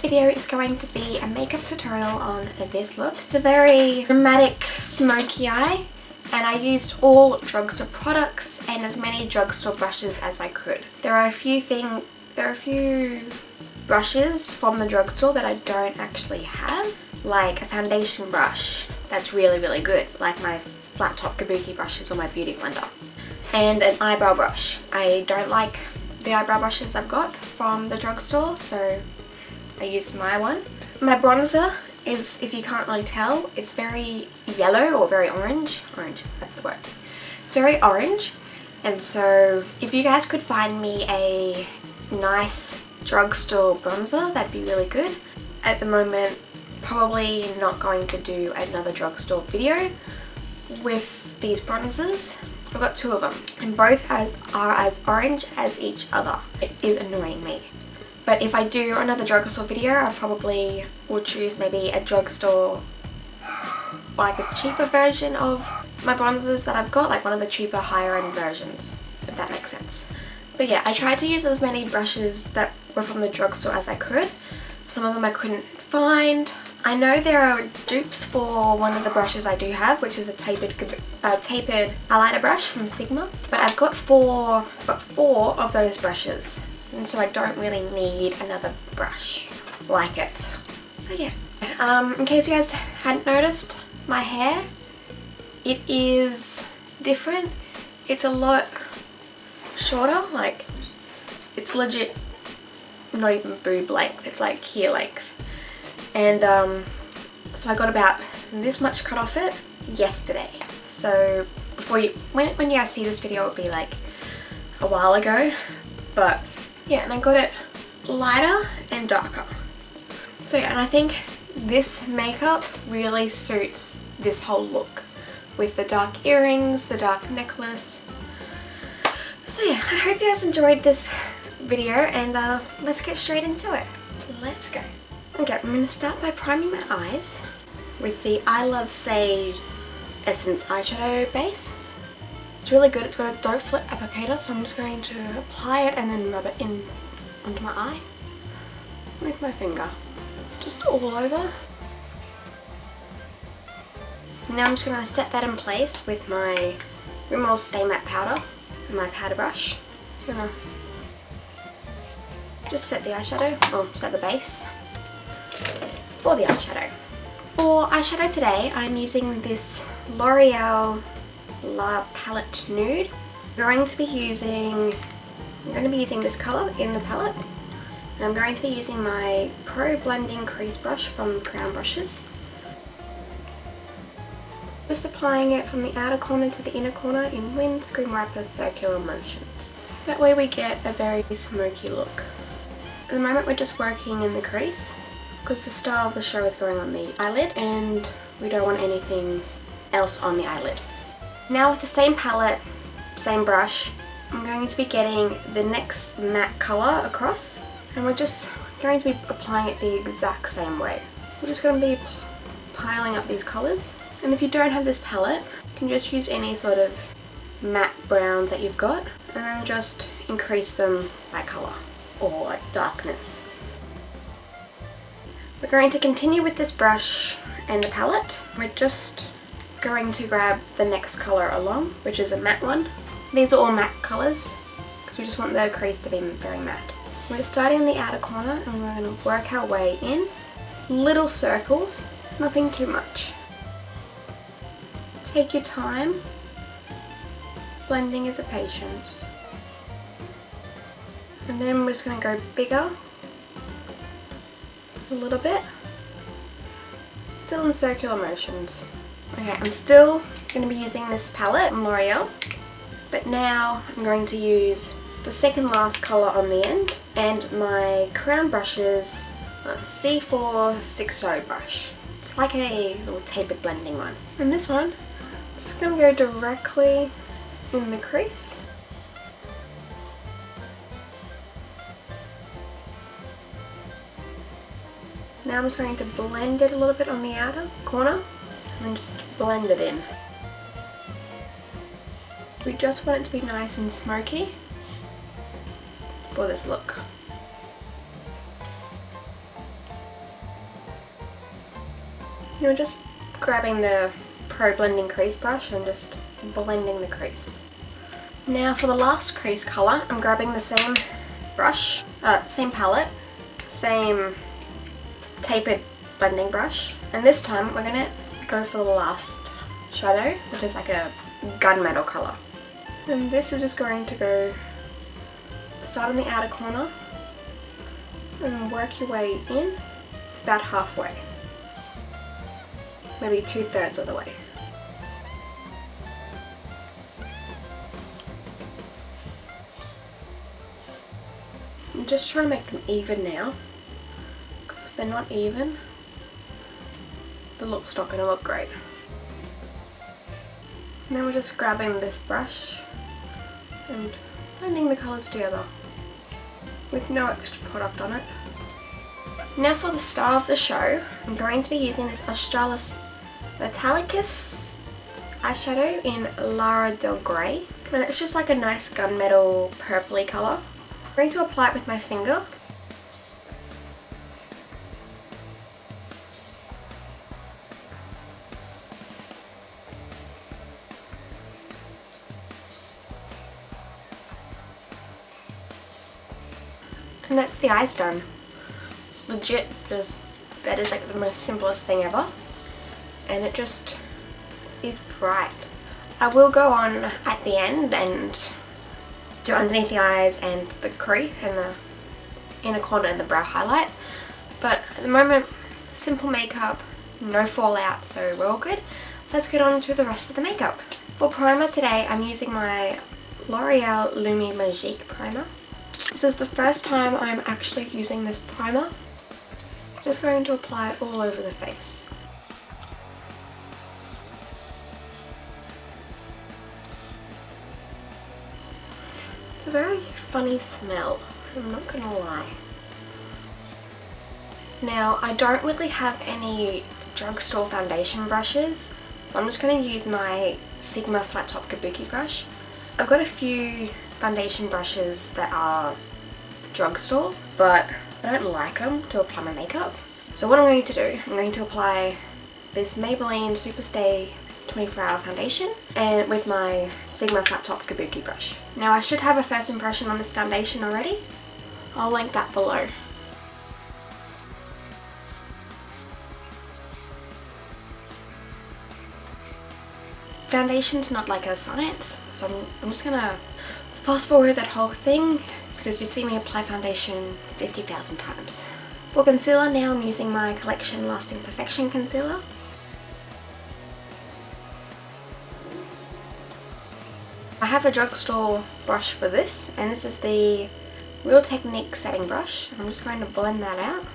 video is going to be a makeup tutorial on this look. It's a very dramatic smoky eye, and I used all drugstore products and as many drugstore brushes as I could. There are a few brushes from the drugstore that I don't actually have, like a foundation brush that's really good, like my flat top Kabuki brushes or my beauty blender, and an eyebrow brush. I don't like the eyebrow brushes I've got from the drugstore, so I used my one. My bronzer is, if you can't really tell, it's very yellow or very orange. Orange, that's the word. It's very orange, and so if you guys could find me a nice drugstore bronzer, that'd be really good. At the moment, probably not going to do another drugstore video with these bronzers. I've got two of them, and both are as orange as each other. It is annoying me. But if I do another drugstore video, I probably will choose maybe a drugstore, like a cheaper version of my bronzers that I've got, like one of the cheaper higher end versions, if that makes sense. But yeah, I tried to use as many brushes that were from the drugstore as I could. Some of them I couldn't find. I know there are dupes for one of the brushes I do have, which is a tapered eyeliner brush from Sigma. But I've got four of those brushes, and so I don't really need another brush like it. So yeah. In case you guys hadn't noticed, my hair, it is different. It's a lot shorter, like it's legit not even boob length, it's like here length. And so I got about this much cut off it yesterday. So when you guys see this video, it'll be like a while ago. But yeah, and I got it lighter and darker. So yeah, and I think this makeup really suits this whole look with the dark earrings, the dark necklace. So yeah, I hope you guys enjoyed this video, and let's get straight into it. Let's go. Okay, I'm going to start by priming my eyes with the I Love Sage Essence eyeshadow base. It's really good. It's got a doe foot applicator, so I'm just going to apply it and then rub it in onto my eye with my finger, just all over. Now I'm just going to set that in place with my Rimmel Stay Matte powder and my powder brush. Just going to set the eyeshadow, or set the base for the eyeshadow. For eyeshadow today, I'm using this L'Oreal La Palette Nude. I'm going to be using this colour in the palette, and I'm going to be using my Pro Blending Crease brush from Crown Brushes. Just applying it from the outer corner to the inner corner in windscreen wiper circular motions. That way we get a very smoky look. At the moment we're just working in the crease because the star of the show is going on the eyelid and we don't want anything else on the eyelid. Now with the same palette, same brush, I'm going to be getting the next matte colour across, and we're just going to be applying it the exact same way. We're just going to be piling up these colours, and if you don't have this palette, you can just use any sort of matte browns that you've got and then just increase them by colour or like darkness. We're going to continue with this brush and the palette. We're just going to grab the next colour along, which is a matte one. These are all matte colours because we just want the crease to be very matte. We're starting in the outer corner and we're going to work our way in. Little circles, nothing too much. Take your time. Blending is a patience. And then we're just going to go bigger a little bit, still in circular motions. Okay, I'm still going to be using this palette from L'Oreal, but now I'm going to use the second last colour on the end and my Crown Brushes C460 brush. It's like a little tapered blending one. And this one, just going to go directly in the crease. Now I'm just going to blend it a little bit on the outer corner and just blend it in. We just want it to be nice and smoky for this look. You're just grabbing the Pro Blending Crease brush and just blending the crease. Now for the last crease colour, I'm grabbing the same brush, same palette, same tapered blending brush, and this time we're going to go for the last shadow, which is like a gunmetal colour. And this is just going to go, start in the outer corner and work your way in. It's about halfway, maybe 2/3 of the way. I'm just trying to make them even now, because if they're not even, the look's not going to look great. And then we're just grabbing this brush and blending the colours together with no extra product on it. Now for the star of the show, I'm going to be using this Australis Metallicus eyeshadow in Lara Del Grey, and it's just like a nice gunmetal purpley colour. I'm going to apply it with my finger. And that's the eyes done. Legit, that is like the most simplest thing ever. And it just is bright. I will go on at the end and do underneath the eyes and the crease and the inner corner and the brow highlight. But at the moment, simple makeup, no fallout, so we're all good. Let's get on to the rest of the makeup. For primer today, I'm using my L'Oreal Lumi Magique primer. This is the first time I'm actually using this primer. Just going to apply it all over the face. It's a very funny smell, I'm not gonna lie. Now, I don't really have any drugstore foundation brushes, so I'm just going to use my Sigma flat top Kabuki brush. I've got a few foundation brushes that are drugstore, but I don't like them to apply my makeup. So what I'm going to do, I'm going to apply this Maybelline Superstay 24-hour foundation and with my Sigma flat top Kabuki brush. Now I should have a first impression on this foundation already. I'll link that below. Foundation's not like a science, so I'm just gonna fast forward that whole thing because you've seen me apply foundation 50,000 times. For concealer now, I'm using my Collection Lasting Perfection concealer. I have a drugstore brush for this, and this is the Real Technique setting brush. I'm just going to blend that out.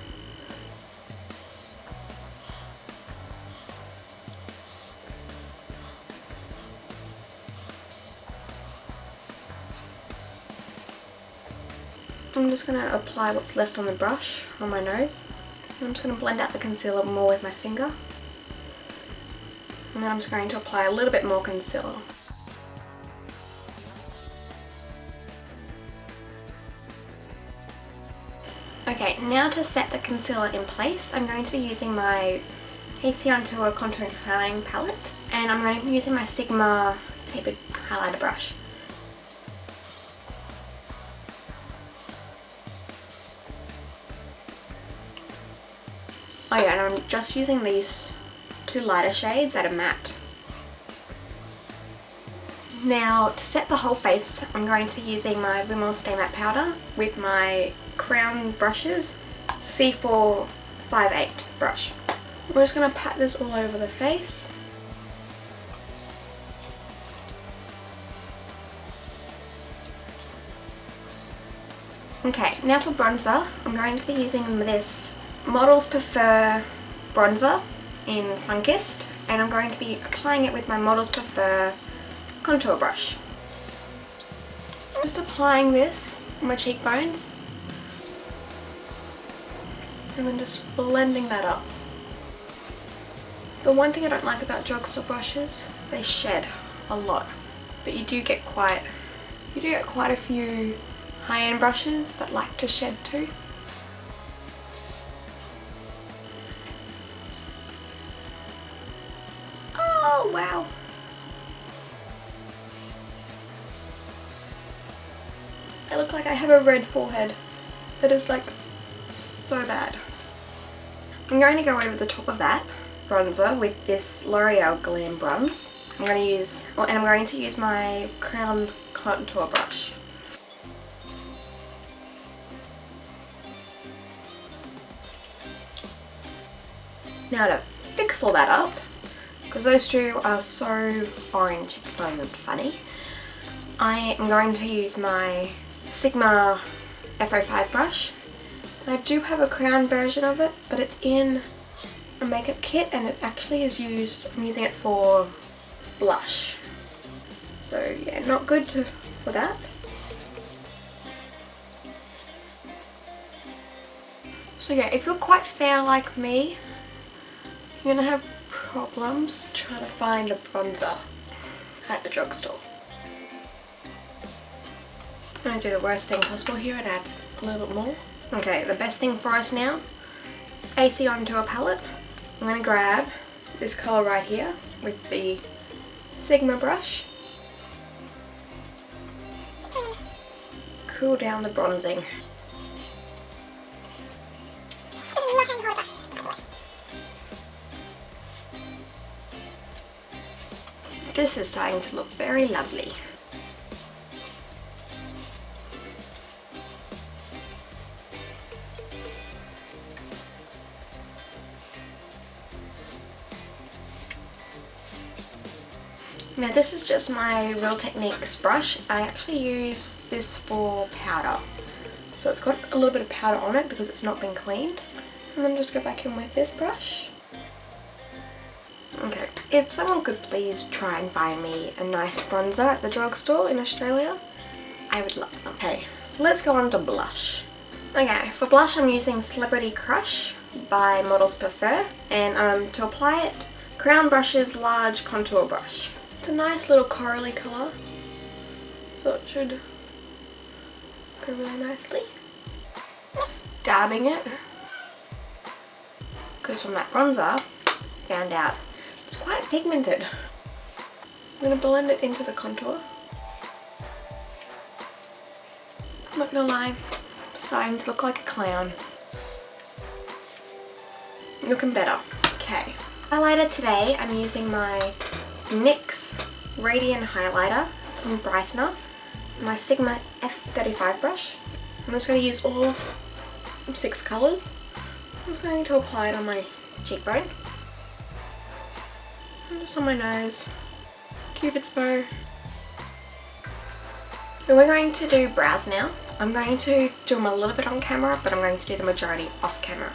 I'm just going to apply what's left on the brush on my nose. I'm just going to blend out the concealer more with my finger. And then I'm just going to apply a little bit more concealer. Okay, now to set the concealer in place, I'm going to be using my AC on Tour Contour Highlighting Palette. And I'm going to be using my Sigma tapered highlighter brush. Oh yeah, and I'm just using these two lighter shades that are matte. Now to set the whole face, I'm going to be using my Rimmel Stay Matte Powder with my Crown Brushes C458 brush. We're just going to pat this all over the face. Okay, now for bronzer, I'm going to be using this Models Prefer bronzer in Sunkissed, and I'm going to be applying it with my Models Prefer contour brush. I'm just applying this on my cheekbones and then just blending that up. So the one thing I don't like about drugstore brushes, they shed a lot, but you do get quite a few high-end brushes that like to shed too. Oh, wow. I look like I have a red forehead. It is like so bad. I'm going to go over the top of that bronzer with this L'Oreal Glam bronze. I'm going to use my Crown contour brush. Now to fix all that up, because those two are so orange it's not even funny, I am going to use my Sigma F05 brush. I do have a crown version of it, but it's in a makeup kit and it actually is used, I'm using it for blush. So yeah, not good for that. So yeah, if you're quite fair like me, you're gonna have problems trying to find a bronzer at the drugstore. I'm gonna do the worst thing possible here and add a little bit more. Okay, the best thing for us now, AC onto a palette. I'm gonna grab this colour right here with the Sigma brush. Cool down the bronzing. This is starting to look very lovely. Now this is just my Real Techniques brush. I actually use this for powder. So it's got a little bit of powder on it because it's not been cleaned. And then just go back in with this brush. Okay, if someone could please try and find me a nice bronzer at the drugstore in Australia, I would love them. Okay, let's go on to blush. Okay, for blush I'm using Celebrity Crush by Models Prefer, and to apply it, Crown Brush's large contour brush. It's a nice little corally colour, so it should go really nicely. Just dabbing it, because from that bronzer, found out it's quite pigmented. I'm going to blend it into the contour. I'm not going to lie, it's starting to look like a clown. Looking better. Okay. Highlighter today, I'm using my NYX Radiant Highlighter. It's in Brightener. My Sigma F35 brush. I'm just going to use all 6 colours. I'm just going to apply it on my cheekbone. And just on my nose. Cupid's bow. And we're going to do brows now. I'm going to do them a little bit on camera, but I'm going to do the majority off camera.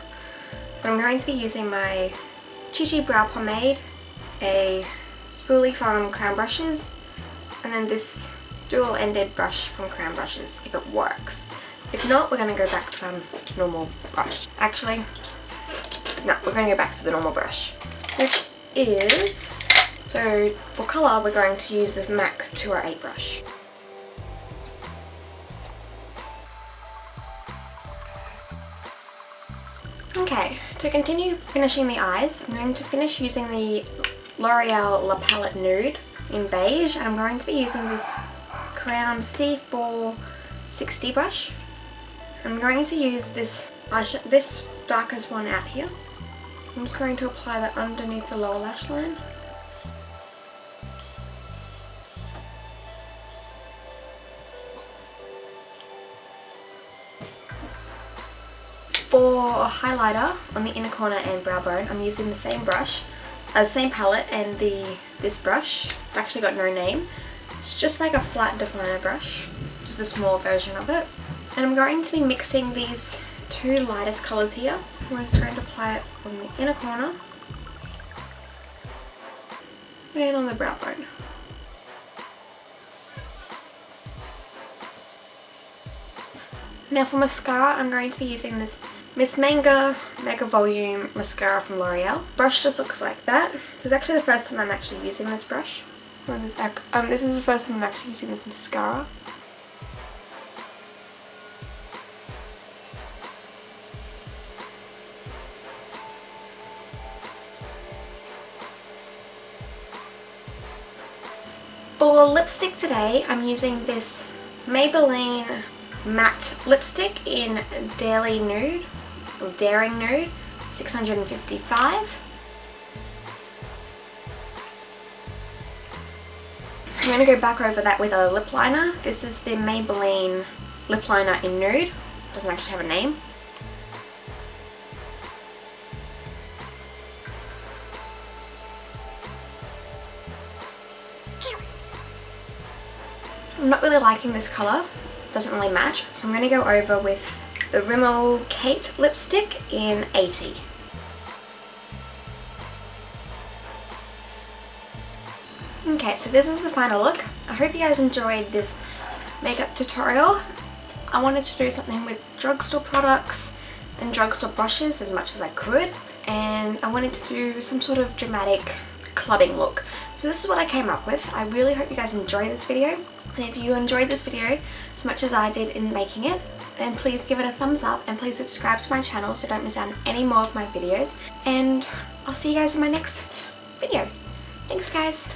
So I'm going to be using my Chichi Brow Pomade, a spoolie from Crown Brushes, and then this dual-ended brush from Crown Brushes, if it works. If not, we're going to go back to our normal brush. Actually, no, we're going to go back to the normal brush, which is, so for colour, we're going to use this MAC 208 brush. Okay, to continue finishing the eyes, I'm going to finish using the L'Oreal La Palette Nude in Beige, and I'm going to be using this Crown C460 brush. I'm going to use this darkest one out here. I'm just going to apply that underneath the lower lash line. For a highlighter on the inner corner and brow bone, I'm using the same brush, same palette, and this brush. It's actually got no name. It's just like a flat definer brush, just a small version of it. And I'm going to be mixing these two lightest colours here. I'm just going to apply it on the inner corner and on the brow bone. Now for mascara, I'm going to be using this Miss Manga Mega Volume Mascara from L'Oreal. Brush just looks like that. So it's actually the first time I'm actually using this brush. This is the first time I'm actually using this mascara. For lipstick today, I'm using this Maybelline matte lipstick in Daring Nude, 655. I'm going to go back over that with a lip liner. This is the Maybelline lip liner in Nude. Doesn't actually have a name. I'm not really liking this colour. Doesn't really match. So I'm going to go over with the Rimmel Kate lipstick in 80. Okay, so this is the final look. I hope you guys enjoyed this makeup tutorial. I wanted to do something with drugstore products and drugstore brushes as much as I could, and I wanted to do some sort of dramatic clubbing look. So this is what I came up with. I really hope you guys enjoyed this video, and if you enjoyed this video as much as I did in making it, then please give it a thumbs up and please subscribe to my channel so don't miss out on any more of my videos, and I'll see you guys in my next video. Thanks guys!